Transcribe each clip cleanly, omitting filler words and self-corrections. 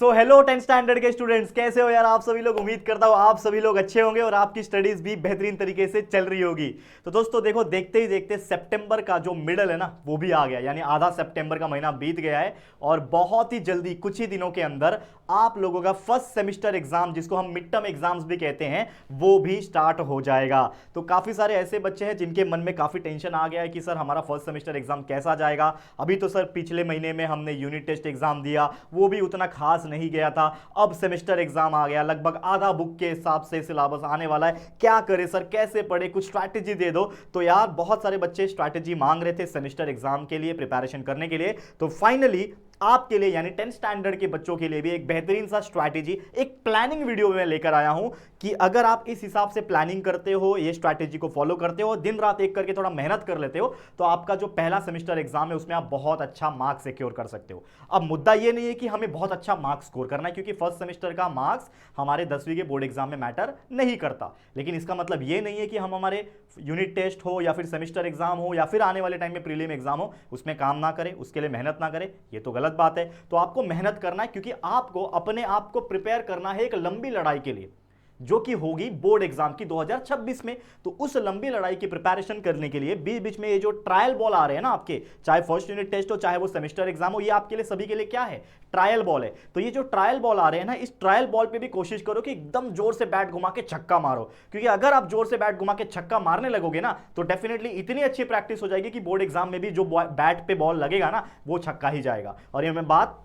So hello 10th standard के students, कैसे हो यार आप सभी लोग। उम्मीद करता हूँ आप सभी लोग अच्छे होंगे और आपकी स्टडीज भी बेहतरीन तरीके से चल रही होगी। तो दोस्तों देखो, देखते ही देखते सितंबर का जो मिडल है ना वो भी आ गया, यानी आधा सितंबर का महीना बीत गया है और बहुत ही जल्दी कुछ ही दिनों के अंदर आप लोगों का फर्स्ट सेमिस्टर एग्जाम, जिसको हम मिड टर्म एग्जाम्स भी कहते हैं, वो भी स्टार्ट हो जाएगा। तो काफी सारे ऐसे बच्चे हैं जिनके मन में काफी टेंशन आ गया है कि सर हमारा फर्स्ट सेमिस्टर एग्जाम कैसा जाएगा। अभी तो सर पिछले महीने में हमने यूनिट टेस्ट एग्जाम दिया, वो भी उतना खास नहीं गया था। अब सेमेस्टर एग्जाम आ गया, लगभग आधा बुक के हिसाब से सिलेबस आने वाला है। क्या करें सर, कैसे पढ़े, कुछ स्ट्रैटेजी दे दो। तो यार बहुत सारे बच्चे स्ट्रैटेजी मांग रहे थे सेमेस्टर एग्जाम के लिए प्रिपरेशन करने के लिए। तो फाइनली आपके लिए यानी 10th स्टैंडर्ड के बच्चों के लिए भी एक बेहतरीन सा स्ट्रैटेजी, एक प्लानिंग वीडियो में लेकर आया हूं कि अगर आप इस हिसाब से प्लानिंग करते हो, ये स्ट्रैटेजी को फॉलो करते हो, दिन रात एक करके थोड़ा मेहनत कर लेते हो, तो आपका जो पहला सेमेस्टर एग्जाम है उसमें आप बहुत अच्छा मार्क्स सिक्योर कर सकते हो। अब मुद्दा ये नहीं है कि हमें बहुत अच्छा मार्क्स स्कोर करना है, क्योंकि फर्स्ट सेमेस्टर का मार्क्स हमारे 10वीं के बोर्ड एग्जाम में मैटर नहीं करता। लेकिन इसका मतलब ये नहीं है कि हम हमारे यूनिट टेस्ट हो या फिर सेमेस्टर एग्जाम हो या फिर आने वाले टाइम में प्रीलिम एग्जाम हो उसमें काम ना करें, उसके लिए मेहनत ना करें, ये तो गलत बात है। तो आपको मेहनत करना है, क्योंकि आपको अपने आप को प्रिपेयर करना है एक लंबी लड़ाई के लिए, जो कि होगी बोर्ड एग्जाम की 2026 में। तो उस लंबी लड़ाई की प्रिपरेशन करने के लिए बीच बीच में ये जो ट्रायल बॉल आ रहे हैं ना आपके, चाहे फर्स्ट यूनिट टेस्ट हो चाहे वो सेमेस्टर एग्जाम हो, ये आपके लिए सभी के लिए क्या है, ट्रायल बॉल है। तो ये जो ट्रायल बॉल आ रहे हैं ना, इस ट्रायल बॉल पे भी कोशिश करो कि एकदम जोर से बैट घुमा के छक्का मारो, क्योंकि अगर आप जोर से बैट घुमा के छक्का मारने लगोगे ना तो डेफिनेटली इतनी अच्छी प्रैक्टिस हो जाएगी कि बोर्ड एग्जाम में भी जो बैट पे बॉल लगेगा ना वो छक्का ही जाएगा। और ये मैं बात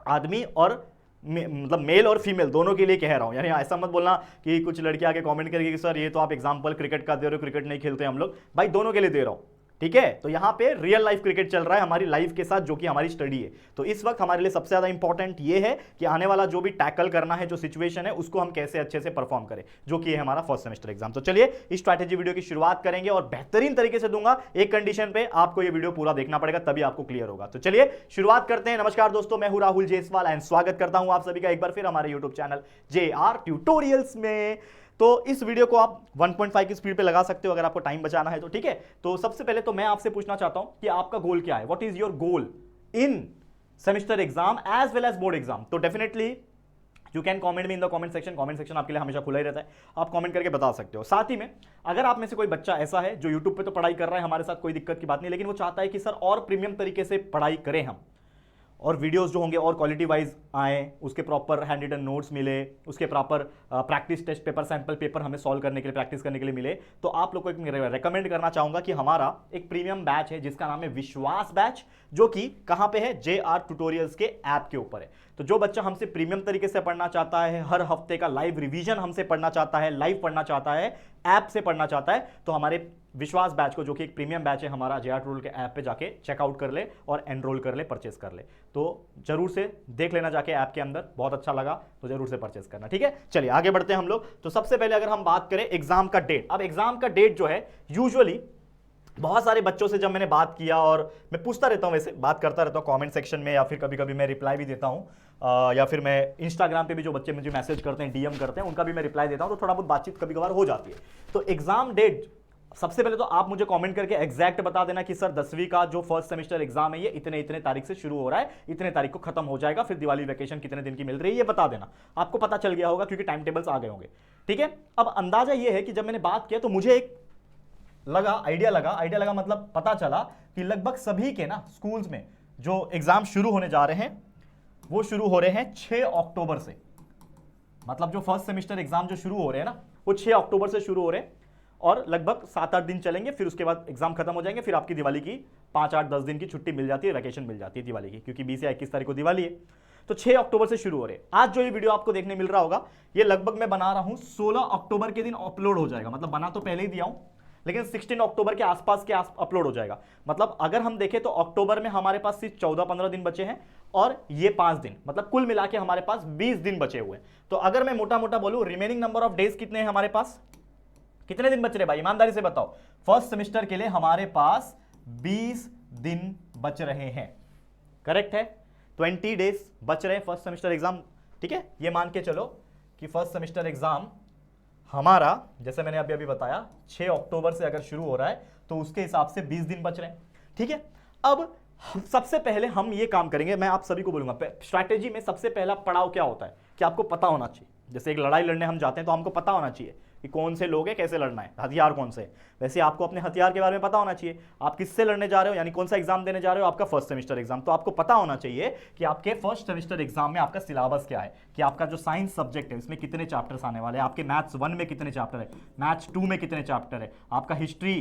आदमी और मतलब मेल और फीमेल दोनों के लिए कह रहा हूं। यानी ऐसा मत बोलना कि कुछ लड़के आके कमेंट करेंगे कि सर ये तो आप एग्जांपल क्रिकेट का दे रहे हो, क्रिकेट नहीं खेलते हम लोग। भाई दोनों के लिए दे रहा हूं, ठीक है। तो यहां पे रियल लाइफ क्रिकेट चल रहा है हमारी लाइफ के साथ, जो कि हमारी स्टडी है। तो इस वक्त हमारे लिए सबसे ज्यादा इंपॉर्टेंट ये है कि आने वाला जो भी टैकल करना है, जो सिचुएशन है, उसको हम कैसे अच्छे से परफॉर्म करें, जो कि है हमारा फर्स्ट सेमेस्टर एग्जाम। तो चलिए इस स्ट्रैटेजी वीडियो की शुरुआत करेंगे और बेहतरीन तरीके से दूंगा। एक कंडीशन पे आपको ये वीडियो पूरा देखना पड़ेगा, तभी आपको क्लियर होगा। तो चलिए शुरुआत करते हैं। नमस्कार दोस्तों, मैं हूं राहुल जेसवाल एंड स्वागत करता हूं आप सभी का एक बार फिर हमारे यूट्यूब चैनल JR ट्यूटोरियल्स में। तो इस वीडियो को आप 1.5 की स्पीड पे लगा सकते हो अगर आपको टाइम बचाना है तो, ठीक है। तो सबसे पहले तो मैं आपसे पूछना चाहता हूं कि आपका गोल क्या है, what is your goal in semester exam as well as board exam. तो definitely you can comment me in the comment section. Comment section आपके लिए हमेशा खुला ही रहता है, आप कॉमेंट करके बता सकते हो। साथ ही में अगर आप में से कोई बच्चा ऐसा है जो यूट्यूब पे तो पढ़ाई कर रहा है हमारे साथ, कोई दिक्कत की बात नहीं, लेकिन वो चाहता है कि सर और प्रीमियम तरीके से पढ़ाई करें हम, और वीडियोस जो होंगे और क्वालिटी वाइज आए, उसके प्रॉपर हैंड रिटन नोट्स मिले, उसके proper practice test paper, sample paper हमें सॉल्व करने के लिए, प्रैक्टिस करने के लिए मिले, तो आप लोग को एक रेकमेंड करना चाहूंगा कि हमारा एक प्रीमियम बैच है जिसका नाम है विश्वास बैच, जो कि कहां पे है, JR ट्यूटोरियल्स के ऐप के ऊपर है। तो जो बच्चा हमसे प्रीमियम तरीके से पढ़ना चाहता है, हर हफ्ते का लाइव रिवीजन हमसे पढ़ना चाहता है, लाइव पढ़ना चाहता है, ऐप से पढ़ना चाहता है, तो हमारे विश्वास बैच को, जो कि एक प्रीमियम बैच है हमारा, JR ट्यूटोरियल के ऐप पे जाके चेकआउट कर ले और एनरोल कर ले, परचेस कर ले। तो जरूर से देख लेना जाके ऐप के अंदर, बहुत अच्छा लगा तो जरूर से परचेस करना, ठीक है। चलिए आगे बढ़ते हैं हम लोग। तो सबसे पहले अगर हम बात करें एग्जाम का डेट, अब एग्जाम का डेट जो है यूजुअली बहुत सारे बच्चों से जब मैंने बात किया, और मैं पूछता रहता हूं, वैसे बात करता रहता हूं कमेंट सेक्शन में, या फिर कभी कभी मैं रिप्लाई भी देता हूं, या फिर मैं इंस्टाग्राम पे भी जो बच्चे मुझे मैसेज करते हैं, DM करते हैं, उनका भी मैं रिप्लाई देता हूं, तो थोड़ा बहुत बातचीत कभी कभार हो जाती है। तो एग्जाम डेट सबसे पहले तो आप मुझे कमेंट करके एग्जैक्ट बता देना कि सर 10वीं का जो फर्स्ट सेमेस्टर एग्जाम है ये इतने इतने तारीख से शुरू हो रहा है, इतने तारीख को खत्म हो जाएगा, फिर दिवाली वेकेशन कितने दिन की मिल रही है ये बता देना। आपको पता चल गया होगा क्योंकि टाइम टेबल्स आ गए होंगे, ठीक है। अब अंदाजा ये है कि जब मैंने बात किया तो मुझे एक आइडिया लगा, मतलब पता चला कि लगभग सभी के ना स्कूल्स में जो एग्जाम शुरू होने जा रहे हैं वो शुरू हो रहे हैं 6 अक्टूबर से। मतलब जो फर्स्ट सेमेस्टर एग्जाम जो शुरू हो रहे हैं ना वो 6 अक्टूबर से शुरू हो रहे हैं और लगभग 7-8 दिन चलेंगे, फिर उसके बाद एग्जाम खत्म हो जाएंगे, फिर आपकी दिवाली की 5-8-10 दिन की छुट्टी मिल जाती है, वैकेशन मिल जाती है दिवाली की, क्योंकि 20 या 21 तारीख को दिवाली है। तो 6 अक्टूबर से शुरू हो रहे हैं। आज जो ये वीडियो आपको देखने मिल रहा होगा ये लगभग मैं बना रहा हूं 16 अक्टूबर के दिन अपलोड हो जाएगा, मतलब बना तो पहले ही दिया हूं लेकिन 16 अक्टूबर के आसपास के अपलोड हो जाएगा। मतलब अगर हम देखें तो अक्टूबर में हमारे पास सिर्फ 14-15 दिन बचे हैं और ये 5 दिन, मतलब कुल मिला के हमारे पास 20 दिन बचे हुए हैं। तो अगर मैं मोटा मोटा बोलूं रिमेनिंग नंबर ऑफ डेज कितने हैं हमारे पास, कितने दिन बच रहे भाई, ईमानदारी से बताओ। फर्स्ट सेमेस्टर के लिए हमारे पास 20 दिन बच रहे हैं, करेक्ट है। 20 डेज बच रहे हैं फर्स्ट सेमेस्टर एग्जाम, ठीक है। ये मान के चलो कि फर्स्ट सेमेस्टर एग्जाम हमारा, जैसे मैंने अभी बताया, 6 अक्टूबर से अगर शुरू हो रहा है तो उसके हिसाब से 20 दिन बच रहे हैं, ठीक है। अब सबसे पहले हम ये काम करेंगे, मैं आप सभी को बोलूंगा स्ट्रैटेजी में सबसे पहला पड़ाव क्या होता है कि आपको पता होना चाहिए। जैसे एक लड़ाई लड़ने हम जाते हैं तो हमको पता होना चाहिए कि कौन से लोग हैं, कैसे लड़ना है, हथियार कौन से हैं। वैसे आपको अपने हथियार के बारे में पता होना चाहिए। आप किससे लड़ने जा रहे हो, यानी कौन सा एग्जाम देने जा रहे हो, आपका फर्स्ट सेमेस्टर एग्जाम, तो आपको पता होना चाहिए कि आपके फर्स्ट सेमेस्टर एग्जाम में आपका सिलेबस क्या है, कि आपका जो साइंस सब्जेक्ट है इसमें कितने चैप्टर्स आने वाले हैं, आपके मैथ्स 1 में कितने चैप्टर है, मैथ्स 2 में कितने चैप्टर है, आपका हिस्ट्री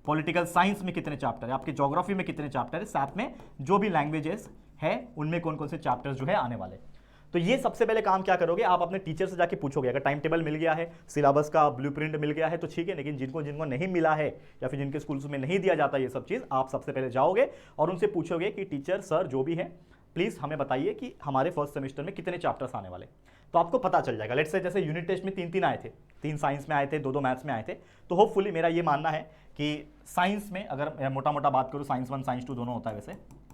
पॉलिटिकल साइंस में कितने चैप्टर है, आपके ज्योग्राफी में कितने चैप्टर है, साथ में जो भी लैंग्वेजेस है उनमें कौन कौन से चैप्टर्स जो है आने वाले। तो ये सबसे पहले काम क्या करोगे, आप अपने टीचर से जाके पूछोगे। अगर टाइम टेबल मिल गया है, सिलेबस का ब्लूप्रिंट मिल गया है तो ठीक है, लेकिन जिनको जिनको नहीं मिला है या फिर जिनके स्कूल्स में नहीं दिया जाता ये सब चीज़, आप सबसे पहले जाओगे और उनसे पूछोगे कि टीचर सर जो भी है प्लीज़ हमें बताइए कि हमारे फर्स्ट सेमेस्टर में कितने चैप्टर्स आने वाले। तो आपको पता चल जाएगा। लेट्स से जैसे यूनिट टेस्ट में 3-3 आए थे, 3 साइंस में आए थे, 2-2 मैथ्स में आए थे, तो होपफुली मेरा ये मानना है कि साइंस में अगर मोटा मोटा बात करूँ, साइंस 1 साइंस 2 दोनों होता है वैसे,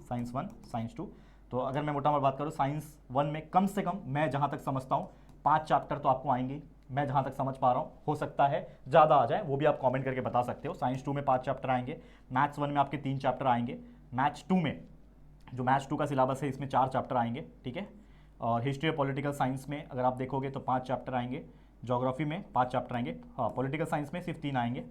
साइंस 1 साइंस 2, तो अगर मैं मोटा मोटा बात करूँ साइंस 1 में कम से कम मैं जहाँ तक समझता हूँ 5 चैप्टर तो आपको आएंगे, मैं जहाँ तक समझ पा रहा हूँ। हो सकता है ज़्यादा आ जाए, वो भी आप कमेंट करके बता सकते हो। साइंस 2 में 5 चैप्टर आएंगे, मैथ्स 1 में आपके 3 चैप्टर आएंगे, मैथ्स 2 में जो मैथ्स 2 का सिलेबस है इसमें 4 चैप्टर आएंगे, ठीक है। और हिस्ट्री और पॉलिटिकल साइंस में अगर आप देखोगे तो 5 चैप्टर आएंगे, ज्योग्राफी में 5 चैप्टर आएंगे, हाँ पॉलिटिकल साइंस में सिर्फ 3 आएंगे,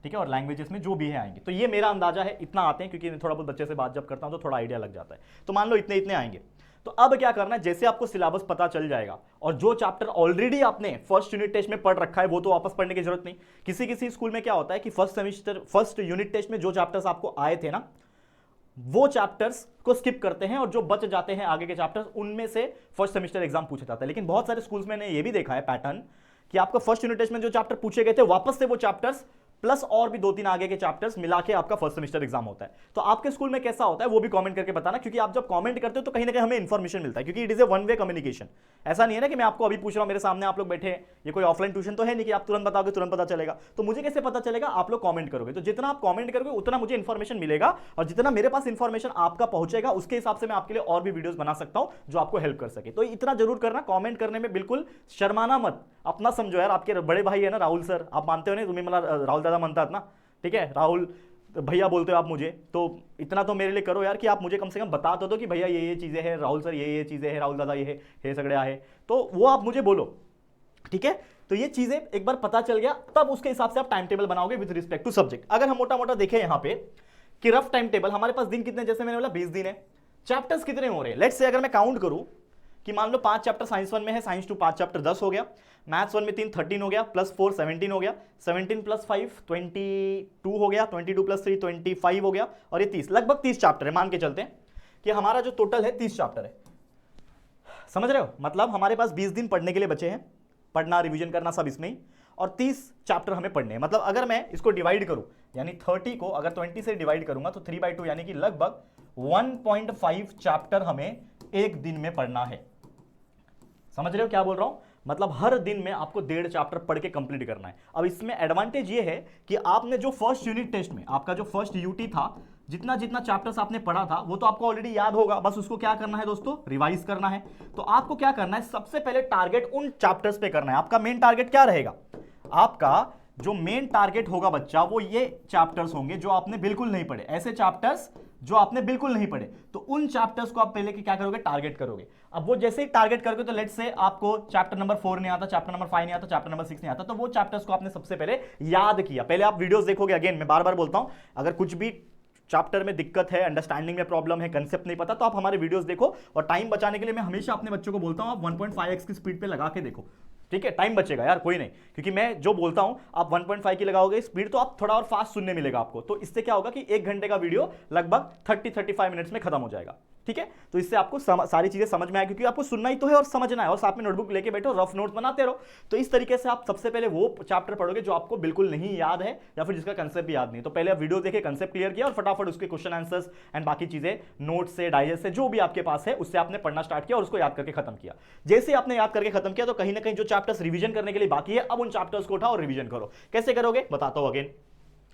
ठीक है, और लैंग्वेजेस में जो भी है आएंगे। तो ये मेरा अंदाजा है, इतना आते हैं, क्योंकि थोड़ा बहुत बच्चे से बात जब करता हूँ तो थोड़ा आइडिया लग जाता है। तो मान लो इतने इतने आएंगे। तो अब क्या करना है, जैसे आपको सिलेबस पता चल जाएगा और जो चैप्टर ऑलरेडी आपने फर्स्ट यूनिट टेस्ट में पढ़ रखा है वो तो वापस पढ़ने की जरूरत नहीं। किसी किसी स्कूल में क्या होता है कि फर्स्ट यूनिट टेस्ट में जो चैप्टर्स आपको आए थे ना, वो चैप्टर्स को स्किप करते हैं और जो बच जाते हैं आगे के चैप्टर्स उनमें से फर्स्ट सेमेस्टर एग्जाम पूछा जाता है। लेकिन बहुत सारे स्कूल्स में ये भी देखा है पैटर्न कि आपका फर्स्ट यूनिट टेस्ट में जो चैप्टर पूछे गए थे वापस से वो चैप्टर्स प्लस और भी 2-3 आगे के चैप्टर्स मिला के आपका फर्स्ट सेमेस्टर एग्जाम होता है। तो आपके स्कूल में कैसा होता है वो भी कमेंट करके बताना, क्योंकि आप जब कमेंट करते हो तो कहीं ना कहीं हमें इंफॉर्मेशन मिलता है, क्योंकि it is a one way communication. ऐसा नहीं है ना कि मैं आपको अभी पूछ रहा हूं, मेरे सामने आप लोग बैठे हैं, ये कोई ऑफलाइन ट्यूशन तो है नहीं कि आप तुरंत बताओगे तुरंत पता चलेगा। तो मुझे कैसे पता चलेगा, आप लोग कमेंट करोगे, तो जितना आप कमेंट करोगे उतना मुझे इंफॉर्मेशन मिलेगा, और जितना मेरे पास इंफॉर्मेशन आपका पहुंचेगा उसके हिसाब से मैं आपके लिए और भी वीडियोस बना सकता हूं जो आपको हेल्प कर सके। तो इतना जरूर करना, कमेंट करने में बिल्कुल शर्माना मत, अपना समझो यार। आपके बड़े भाई है ना राहुल सर, आप मानते हो नहीं, तुम्हें मतलब राहुल दादा मानता ना, ठीक है, राहुल भैया बोलते हो आप मुझे, तो इतना तो मेरे लिए करो यार कि आप मुझे कम से कम बता दो कि भैया ये चीज़ें हैं, राहुल सर ये चीज़ें हैं, राहुल दादा ये है सगड़े है, तो वो आप मुझे बोलो, ठीक है। तो ये चीज़ें एक बार पता चल गया तब उसके हिसाब से आप टाइम टेबल बनाओगे विद रिस्पेक्ट टू सब्जेक्ट। अगर हम मोटा मोटा देखें यहाँ पे कि रफ टाइम टेबल, हमारे पास दिन कितने, जैसे मैंने बोला 20 दिन है, चैप्टर्स कितने हो रहे हैं, लेट्स से अगर मैं काउंट करूं कि मान लो 5 चैप्टर साइंस 1 में है, साइंस 2 5 चैप्टर 10 हो गया, मैथ्स 1 में 3 13 हो गया, प्लस 4 17 हो गया, 17 प्लस 5 22 हो गया, 22 प्लस 3 25 हो गया, और ये 30, लगभग 30 चैप्टर है। मान के चलते हैं कि हमारा जो टोटल है 30 चैप्टर है, समझ रहे हो, मतलब हमारे पास 20 दिन पढ़ने के लिए बचे हैं, पढ़ना रिवीजन करना सब इसमें ही, और 30 चैप्टर हमें पढ़ने हैं। मतलब अगर मैं इसको डिवाइड करूं, यानी 30 को अगर 20 से डिवाइड करूंगा तो 3/2 यानी कि लगभग 1.5 चैप्टर हमें एक दिन में पढ़ना है। समझ रहे हो क्या बोल रहा हूं, मतलब हर दिन में आपको 1.5 चैप्टर पढ़ के कंप्लीट करना है। अब इसमें एडवांटेज ये है कि आपने जो फर्स्ट यूनिट टेस्ट में आपका जो फर्स्ट यूटी था, जितना जितना चैप्टर्स आपने पढ़ा था वो तो आपको ऑलरेडी याद होगा, बस उसको क्या करना है दोस्तों, रिवाइज करना है। तो आपको क्या करना है, सबसे पहले टारगेट उन चैप्टर्स पे करना है। आपका मेन टारगेट क्या रहेगा, आपका जो मेन टारगेट होगा बच्चा वो ये चैप्टर्स होंगे जो आपने बिल्कुल नहीं पढ़े, ऐसे चैप्टर्स जो आपने बिल्कुल नहीं पढ़े, तो उन चैप्टर्स को आप पहले क्या करोगे, टारगेट करोगे। अब वो जैसे ही टारगेट करोगे तो लेट्स से आपको चैप्टर नंबर 4 नहीं आता, चैप्टर नंबर 5 नहीं आता, चैप्टर नंबर 6 नहीं आता, तो वो चैप्टर्स को आपने सबसे पहले याद किया। पहले आप वीडियोस देखोगे, अगेन मैं बार बार बोलता हूं, अगर कुछ भी चैप्टर में दिक्कत है, अंडरस्टैंडिंग में प्रॉब्लम है, कंसेप्ट नहीं पता, तो आप हमारे वीडियोस देखो। और टाइम बचाने के लिए मैं हमेशा अपने बच्चों को बोलता हूं आप 1.5x की स्पीड पे लगा के देखो, ठीक है, टाइम बचेगा यार, कोई नहीं, क्योंकि मैं जो बोलता हूं आप 1.5 की लगाओगे स्पीड तो आप थोड़ा और फास्ट सुनने मिलेगा आपको, तो इससे क्या होगा कि 1 घंटे का वीडियो लगभग 30-35 मिनट्स में खत्म हो जाएगा, ठीक है। तो इससे आपको सारी चीजें समझ में आए, क्योंकि आपको सुनना ही तो है और समझना है, और साथ में नोटबुक लेके बैठो, रफ नोट्स बनाते रहो। तो इस तरीके से आप सबसे पहले वो चैप्टर पढ़ोगे जो आपको बिल्कुल नहीं याद है या फिर जिसका कंसेप्ट भी याद नहीं। तो पहले आप वीडियो देखे, कंसेप्ट क्लियर किया और फटाफट उसके क्वेश्चन आंसर्स एंड बाकी चीजें नोट से, डाइजेस्ट से, जो भी आपके पास है उससे आपने पढ़ना स्टार्ट किया और उसको याद करके खत्म किया। जैसे आपने याद करके खत्म किया तो कहीं ना कहीं जो चैप्टर्स रिवीजन करने के लिए बाकी है, अब उन चैप्टर्स को उठाओ और रिवीजन करो। कैसे करोगे बताता हूं अगेन।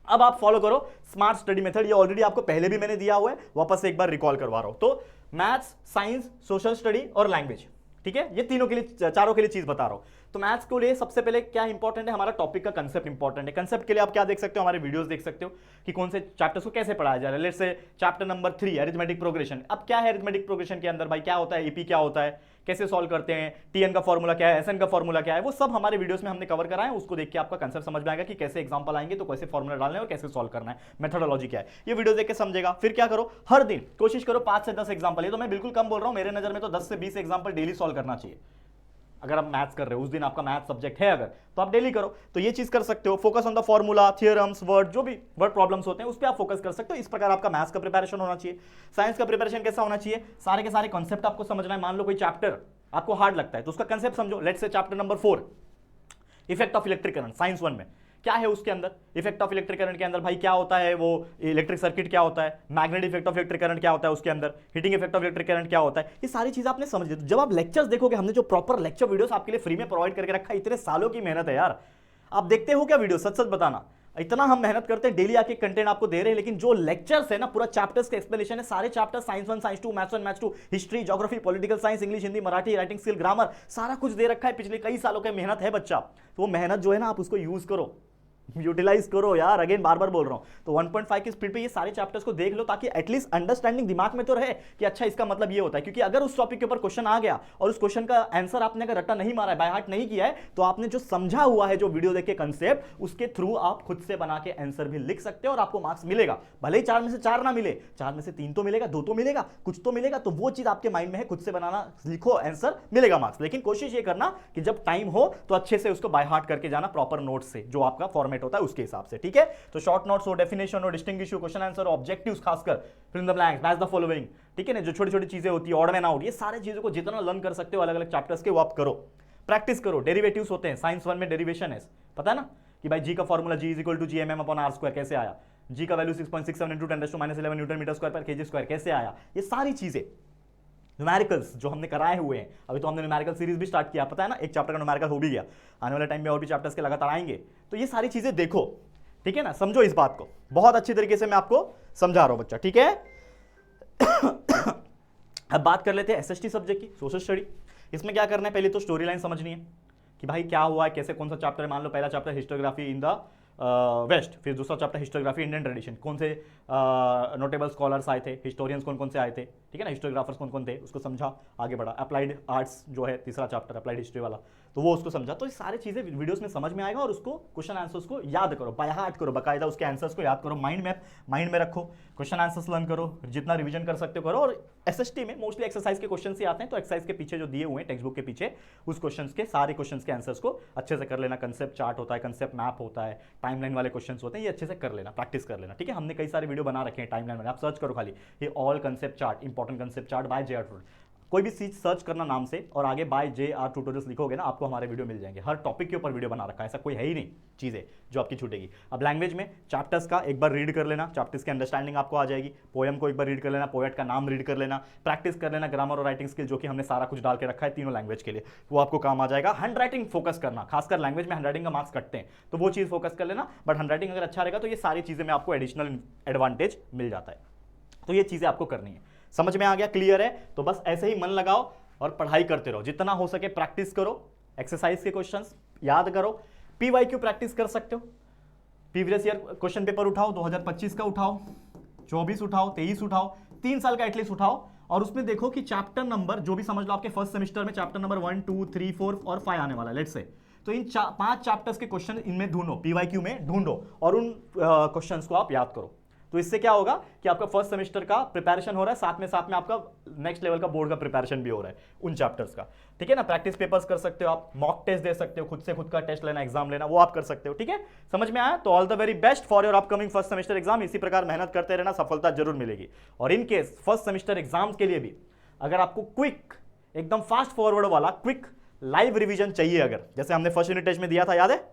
अब आप फॉलो करो स्मार्ट स्टडी मेथड, ये ऑलरेडी आपको पहले भी मैंने दिया हुआ है, वापस से एक बार रिकॉल करवा रहा हूं। तो मैथ्स, साइंस, सोशल स्टडी और लैंग्वेज, ठीक है, ये तीनों के लिए, चारों के लिए चीज बता रहा हूं। तो मैथ्स के लिए सबसे पहले क्या इंपॉर्टेंट है, हमारा टॉपिक का कंसेप्ट इंपॉर्टेंट है। कंसेप्ट के लिए आप क्या देख सकते हो, हमारे वीडियोस देख सकते हो कि कौन से चैप्टर्स को कैसे पढ़ाया जा रहा है। Let's say chapter number 3 arithmetic progression. अब क्या है अरिथमेटिक प्रोग्रेशन के अंदर भाई, क्या होता है एपी, क्या होता है, कैसे सॉल्व करते हैं, टीएन का फॉर्मूला क्या है, एसएन का फॉर्मूला क्या है, वो सब हमारे वीडियोस में हमने कवर करा है। उसको देख के आपका कंसेप्ट समझ में आएगा कि कैसे एग्जांपल आएंगे तो कैसे फॉर्मूला डालना है और कैसे सॉल्व करना है, मेथोडोलॉजी क्या है, ये वीडियो देख के समझेगा। फिर क्या करो, हर दिन कोशिश करो 5 से 10 एग्जांपल, ये तो मैं बिल्कुल कम बोल रहा हूं, मेरे नजर में तो 10 से 20 एग्जांपल डेली सॉल्व करना चाहिए। अगर आप मैथ्स कर रहे हो, उस दिन आपका मैथ सब्जेक्ट है अगर, तो आप डेली करो, तो ये चीज कर सकते हो। Focus on the formula, theorems, word, जो भी वर्ड प्रॉब्लम्स होते हैं उस पर आप फोकस कर सकते हो। इस प्रकार आपका मैथ्स का प्रिपरेशन होना चाहिए। साइंस का प्रिपरेशन कैसा होना चाहिए, सारे के सारे कॉन्सेप्ट आपको समझना है। मान लो कोई चैप्टर आपको हार्ड लगता है तो उसका कंसेप्ट समझो। Let's say chapter number 4 effect of electric current, science 1 में क्या है उसके अंदर, इफेक्ट ऑफ इलेक्ट्रिक करंट के अंदर भाई क्या होता है, वो इलेक्ट्रिक सर्किट क्या होता है, magnetic effect of electric current क्या होता है उसके अंदर, heating effect of electric current क्या होता है, ये सारी चीजें आपने समझ ली। तो जब आप लेक्चर्स देखोगे, हमने जो प्रॉपर लेक्चर वीडियोस आपके लिए फ्री में प्रोवाइड करके रखा है, इतने सालों की मेहनत है यार, आप देखते हो क्या वीडियो, सच सच बताना। इतना हम मेहनत करते हैं, डेली आके कंटेंट आपको दे रहे हैं, लेकिन जो लेक्चर्स है ना, पूरा चैप्टर्स का एक्सप्लेनेशन है, सारे chapter science 1, science 2, maths 1, maths 2, history, geography, political science, English, Hindi, Marathi, writing skill, grammar, सारा कुछ दे रखा है। पिछले कई सालों की मेहनत है बच्चा, तो वो मेहनत जो है ना आप उसको यूज करो, यूटिलाइज करो यार। अगेन बार बार बोल रहा हूं, तो 1.5 की स्पीड पे ये सारे चैप्टर्स को देख लो, ताकि एटलीस्ट अंडरस्टैंडिंग दिमाग में तो रहे कि अच्छा इसका मतलब ये होता है। क्योंकि अगर उस टॉपिक के ऊपर क्वेश्चन आ गया और उस क्वेश्चन का आंसर आपने अगर रट्टा नहीं मारा है, बाय हार्ट नहीं किया है, तो आपने जो समझा हुआ है, जो वीडियो देख के कंसेप्ट, उसके थ्रू आप खुद से बना के आंसर भी लिख सकते हो और आपको मार्क्स मिलेगा। भले ही 4 में से 4 ना मिले, 4 में से 3 तो मिलेगा, 2 तो मिलेगा, कुछ तो मिलेगा। तो वो चीज आपके माइंड में है, खुद से बनाना लिखो, आंसर मिलेगा, मार्क्स। लेकिन कोशिश ये करना कि जब टाइम हो तो अच्छे से उसको बाय हार्ट करके जाना, प्रॉपर नोट से, जो आपका फॉर्मेट होता है उसके हिसाब से, ठीक है। तो शॉर्ट नोट्स हो, डेफिनेशन हो, डिस्टिंग्विश हो, क्वेश्चन आंसर, ऑब्जेक्टिव्स, खासकर fill in the blanks, match the following, ठीक है ना, जो छोटी छोटी चीजें होती है, ऑड मैन आउट, ये सारी चीजों को जितना लर्न कर सकते हो अलग अलग चैप्टर्स के, वो आप करो, प्रैक्टिस करो। डेरिवेटिव्स होते हैं, साइंस 1 में डेरिवेशन है, पता है ना कि भाई जी का formula G is equal to G mm upon R square कैसे आया, जी का value 6.67 into 10⁻11 newton metre square पर केजी स्क्वायर कैसे आया, ये सारी चीजें न्यूमेरिकल्स जो हमने कराए हुए हैं। अभी तो हमने न्यूमेरिकल सीरीज भी स्टार्ट किया, पता है ना, एक चैप्टर का न्यूमेरिकल हो भी गया, आने वाले टाइम में और भी चैप्टर्स के लगातार आएंगे। तो ये सारी चीजें देखो, ठीक है ना, समझो इस बात को, बहुत अच्छी तरीके से मैं आपको समझा रहा हूं बच्चा, ठीक है। अब बात कर लेते हैं एसएसटी सब्जेक्ट की, सोशल स्टडी। इसमें क्या करना है, पहले तो स्टोरी लाइन समझनी है कि भाई क्या हुआ है, कैसे, कौन सा चैप्टर है। मान लो पहला chapter historiography in the west, फिर दूसरा चैप्टर हिस्टोग्राफी इंडियन ट्रेडिशन, कौन से नोटेबल स्कॉलर्स आए थे, हिस्टोरियंस कौन कौन से आए थे, ठीक है ना, हिस्टोग्राफर्स कौन कौन थे, उसको समझा, आगे बढ़ा। अप्लाइड आर्ट्स जो है तीसरा चैप्टर, अप्लाइड हिस्ट्री वाला, तो वो उसको समझा। तो ये सारी चीजें वीडियोस में समझ में आएगा और उसको क्वेश्चन आंसर्स को याद करो, बाय हार्ट करो, बाकायदा उसके आंसर्स को याद करो, माइंड में रखो, क्वेश्चन आंसर्स लर्न करो, जितना रिवीजन कर सकते हो करो। और एसएसटी में मोस्टली एक्सरसाइज के क्वेश्चन ही आते हैं, तो एक्सरसाइज के पीछे जो दिए हुए हैं टेक्स्ट बुक के पीछे, उस क्वेश्चन के सारे क्वेश्चन के आंसर्स को अच्छे से कर लेना। कंसेप्ट चार्ट होता है, कंसेप्ट मैप होता है, टाइमलाइन वाले क्वेश्चन होते हैं, ये अच्छे से कर लेना, प्रैक्टिस कर लेना, ठीक है। हमने कई सारे वीडियो बना रखे हैं टाइमलाइन वाले, आप सर्च करो खाली, ये all concept chart, important concept chart by JR. Tutorial, कोई भी चीज सर्च करना नाम से और आगे बाय जे.आर. ट्यूटोरियल्स लिखोगे ना, आपको हमारे वीडियो मिल जाएंगे। हर टॉपिक के ऊपर वीडियो बना रखा है, ऐसा कोई है ही नहीं चीजें जो आपकी छूटेगी। अब लैंग्वेज में चैप्टर्स का एक बार रीड कर लेना, चैप्टर्स की अंडरस्टैंडिंग आपको आ जाएगी। पोएम को एक बार रीड कर लेना, पोएट का नाम रीड कर लेना, प्रैक्टिस कर लेना ग्रामर और राइटिंग स्किल, जो कि हमने सारा कुछ डाल के रखा है तीनों लैंग्वेज के लिए, वो आपको काम आ जाएगा। हैंड राइटिंग फोकस करना, खासकर लैंग्वेज में हैंड राइटिंग का मार्क्स कटते हैं, तो वो चीज फोकस कर लेना। बट हैंड राइटिंग अगर अच्छा रहेगा तो ये सारी चीजें में आपको एडिशनल एडवांटेज मिल जाता है। तो ये चीजें आपको करनी है। समझ में आ गया, क्लियर है? तो बस ऐसे ही मन लगाओ और पढ़ाई करते रहो, जितना हो सके प्रैक्टिस करो, एक्सरसाइज के क्वेश्चंस याद करो, पीवाईक्यू प्रैक्टिस कर सकते हो, प्रीवियस ईयर क्वेश्चन पेपर उठाओ, 2025 का उठाओ, 24 उठाओ, 23 उठाओ, 3 साल का एटलीस्ट उठाओ, और उसमें देखो कि चैप्टर नंबर जो भी समझ लो आपके फर्स्ट सेमेस्टर में चैप्टर नंबर 1, 2, 3, 4 और 5 आने वाला है, लेट्स से, तो इन 5 चैप्टर्स के क्वेश्चन इनमें ढूंढो, पीवाईक्यू में ढूंढो और उन क्वेश्चंस को आप याद करो। तो इससे क्या होगा कि आपका फर्स्ट सेमेस्टर का प्रिपरेशन हो रहा है, साथ में आपका नेक्स्ट लेवल का बोर्ड का प्रिपरेशन भी हो रहा है उन चैप्टर्स का, ठीक है ना। प्रैक्टिस पेपर्स कर सकते हो आप, मॉक टेस्ट दे सकते हो, खुद से खुद का टेस्ट लेना, एग्जाम लेना, वो आप कर सकते हो, ठीक है। समझ में आया? तो all the very best for your upcoming first semester exam. इसी प्रकार मेहनत करते रहना, सफलता जरूर मिलेगी। और in case first semester exams के लिए भी अगर आपको क्विक, एकदम फास्ट फॉरवर्ड वाला क्विक लाइव रिविजन चाहिए, अगर जैसे हमने फर्स्ट यूनिट टेस्ट में दिया था, याद है,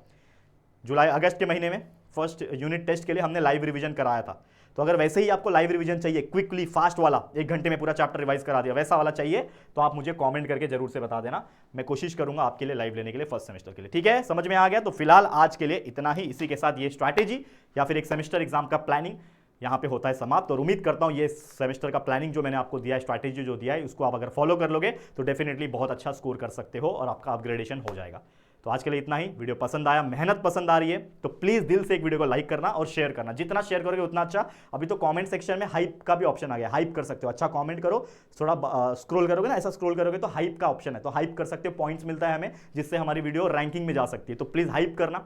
जुलाई अगस्त के महीने में फर्स्ट यूनिट टेस्ट के लिए हमने लाइव रिवीजन कराया था, तो अगर वैसे ही आपको लाइव रिवीजन चाहिए, क्विकली फास्ट वाला, 1 घंटे में पूरा चैप्टर रिवाइज करा दिया, वैसा वाला चाहिए, तो आप मुझे कमेंट करके जरूर से बता देना, मैं कोशिश करूंगा आपके लिए लाइव लेने के लिए फर्स्ट सेमेस्टर के लिए, ठीक है। समझ में आ गया? तो फिलहाल आज के लिए इतना ही। इसी के साथ ये स्ट्रैटेजी या फिर एक सेमेस्टर एग्जाम का प्लानिंग यहाँ पे होता है समाप्त। और उम्मीद करता हूँ ये सेमेस्टर का प्लानिंग जो मैंने आपको दिया है, स्ट्रैटेजी जो दिया है, उसको आप अगर फॉलो कर लोगे तो डेफिनेटली बहुत अच्छा स्कोर कर सकते हो और आपका अपग्रेडेशन हो जाएगा। तो आज के लिए इतना ही। वीडियो पसंद आया, मेहनत पसंद आ रही है तो प्लीज दिल से एक वीडियो को लाइक करना और शेयर करना, जितना शेयर करोगे उतना अच्छा। अभी तो कमेंट सेक्शन में हाइप का भी ऑप्शन आ गया, हाइप कर सकते हो, अच्छा कमेंट करो, थोड़ा स्क्रॉल करोगे ना, ऐसा स्क्रॉल करोगे तो हाइप का ऑप्शन है, तो हाइप कर सकते हो, पॉइंट्स मिलता है हमें, जिससे हमारी वीडियो रैंकिंग में जा सकती है। तो प्लीज हाइप करना,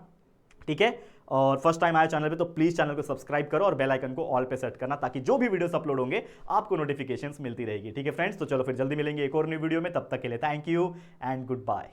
ठीक है। और फर्स्ट टाइम आया चैनल पे तो प्लीज चैनल को सब्सक्राइब करो और बेल आइकन को ऑल पे सेट करना, ताकि जो भी वीडियोस अपलोड होंगे आपको नोटिफिकेशंस मिलती रहेगी, ठीक है फ्रेंड्स। तो चलो फिर जल्दी मिलेंगे एक और न्यू वीडियो में, तब तक के लिए thank you and good bye.